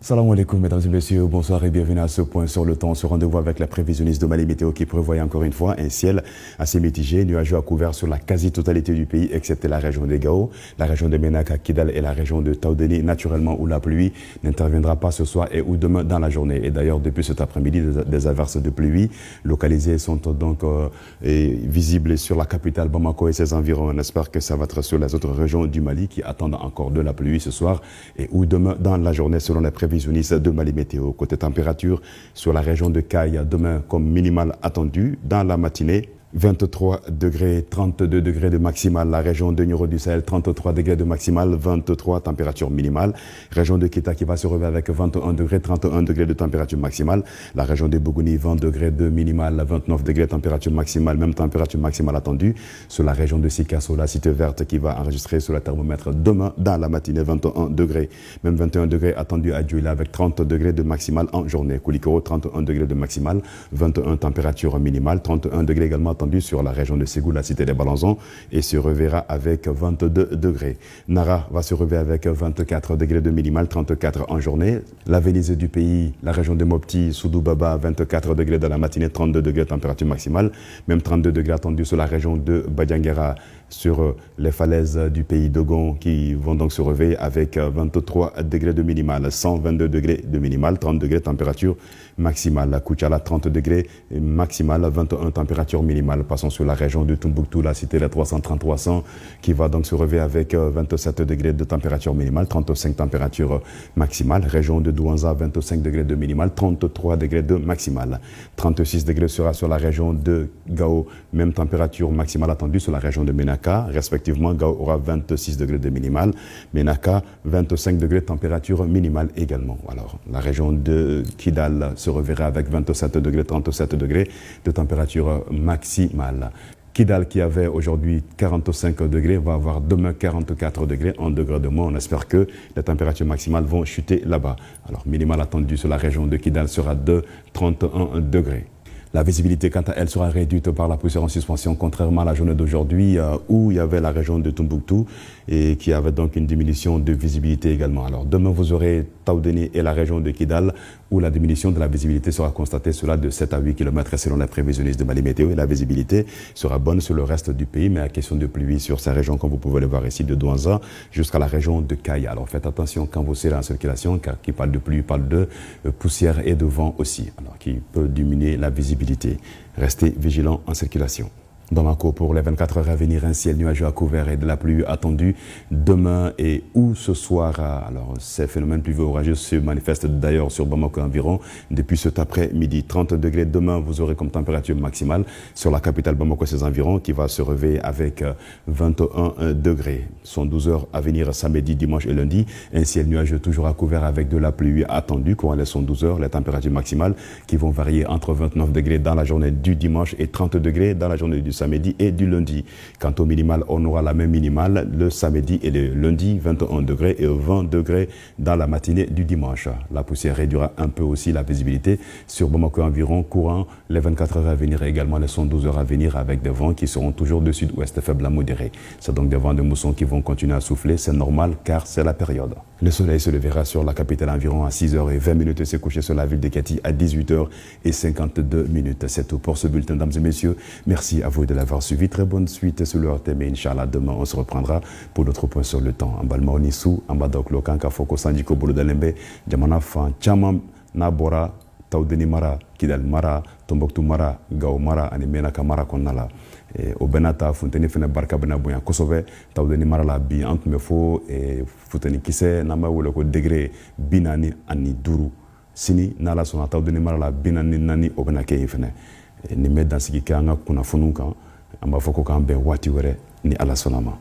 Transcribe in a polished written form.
Salam alaikum mesdames et messieurs, bonsoir et bienvenue à ce point sur le temps, ce rendez-vous avec la prévisionniste de Mali Météo qui prévoit encore une fois un ciel assez mitigé, nuageux à couvert sur la quasi-totalité du pays, excepté la région de Gao, la région de Menaka, Kidal et la région de Taoudeni, naturellement où la pluie n'interviendra pas ce soir et ou demain dans la journée. Et d'ailleurs, depuis cet après-midi, des averses de pluie localisées sont donc visibles sur la capitale Bamako et ses environs. On espère que ça va être sur les autres régions du Mali qui attendent encore de la pluie ce soir et ou demain dans la journée selon les prévisions de Mali Météo. Côté température, sur la région de Kaï, demain comme minimal attendu, dans la matinée, 23 degrés, 32 degrés de maximal. La région de Nioro du Sahel, 33 degrés de maximal, 23 température minimale. Région de Kita qui va se réveiller avec 21 degrés, 31 degrés de température maximale. La région de Bougouni, 20 degrés de minimal, 29 degrés de température maximale, même température maximale attendue. Sur la région de Sikasso, la cité verte qui va enregistrer sur le thermomètre demain dans la matinée, 21 degrés. Même 21 degrés attendu à Djouila avec 30 degrés de maximal en journée. Koulikoro, 31 degrés de maximal, 21 température minimale, 31 degrés également attendu sur la région de Ségou, la cité des Balanzons, et se reverra avec 22 degrés. Nara va se réveiller avec 24 degrés de minimal, 34 en journée. La Venise du pays, la région de Mopti, Soudou Baba, 24 degrés dans la matinée, 32 degrés de température maximale, même 32 degrés attendus sur la région de Badiangera, sur les falaises du pays d'Ogon qui vont donc se réveiller avec 23 degrés de minimal, 122 degrés de minimal, 30 degrés de température maximale. La Kouchala, 30 degrés maximal, 21 température minimale. Passons sur la région de Tombouctou, la cité des 330-300 qui va donc se réveiller avec 27 degrés de température minimale, 35 température maximale. Région de Douanza, 25 degrés de minimal, 33 degrés de maximal. 36 degrés sera sur la région de Gao, même température maximale attendue sur la région de Menaka. Respectivement, Gao aura 26 degrés de minimal, Menaka 25 degrés de température minimale également. Alors, la région de Kidal se reverra avec 27 degrés, 37 degrés de température maximale. Kidal qui avait aujourd'hui 45 degrés va avoir demain 44 degrés, en degrés de moins. On espère que les températures maximales vont chuter là-bas. Alors, minimal attendu sur la région de Kidal sera de 31 degrés. La visibilité, quant à elle, sera réduite par la poussière en suspension, contrairement à la journée d'aujourd'hui où il y avait la région de Tombouctou et qui avait donc une diminution de visibilité également. Alors demain, vous aurez Taoudeni et la région de Kidal où la diminution de la visibilité sera constatée cela de 7 à 8 km selon les prévisionnistes de Mali Météo et la visibilité sera bonne sur le reste du pays, mais à question de pluie sur ces régions, comme vous pouvez le voir ici, de Douanza jusqu'à la région de Kaya. Alors faites attention quand vous serez en circulation, car qui parle de pluie parle de poussière et de vent aussi, alors qui peut diminuer la visibilité. Restez vigilants en circulation. Bamako, pour les 24 heures à venir, un ciel nuageux à couvert et de la pluie attendue demain et ou ce soir. Alors, ces phénomènes pluvieux orageux se manifestent d'ailleurs sur Bamako environ depuis cet après-midi. 30 degrés demain, vous aurez comme température maximale sur la capitale Bamako et ses environs qui va se réveiller avec 21 degrés. Sont 12 heures à venir samedi, dimanche et lundi. Un ciel nuageux toujours à couvert avec de la pluie attendue. Courant les 12 heures, les températures maximales qui vont varier entre 29 degrés dans la journée du dimanche et 30 degrés dans la journée du samedi et du lundi. Quant au minimal, on aura la même minimale le samedi et le lundi, 21 degrés et 20 degrés dans la matinée du dimanche. La poussière réduira un peu aussi la visibilité sur Bamako environ courant les 24 heures à venir et également les 112 heures à venir avec des vents qui seront toujours de sud-ouest faibles à modérés. C'est donc des vents de mousson qui vont continuer à souffler, c'est normal car c'est la période. Le soleil se levera sur la capitale environ à 6h20 et s'est couché sur la ville de Kati à 18h52. C'est tout pour ce bulletin, mesdames et messieurs. Merci à vous de l'avoir suivi. Très bonne suite sur le RTM. Inch'Allah, demain, on se reprendra pour d'autres points sur le temps. En balma onisu, en badok lokan, kafoko sanjiko bolo dalembe, jamana fan, chamam, nabora, Taoudeni mara, Kidal mara, Tombouctou mara, Gao mara, ani Menaka mara konnala. O benata funteni fene barka bena bonya kosove Taoudeni mara la bi an tun bɛ fo futeni kisɛ n'an b'a wele ko degré 45 sini n'ala sɔnna Taoudeni mara la 44 o bena kɛ yen fɛnɛ nin bɛ dansigi kɛ an ka kunnafoniw kan an b'a fɔ ko k'an bɛn waati wɛrɛ ni ala sɔnna ma.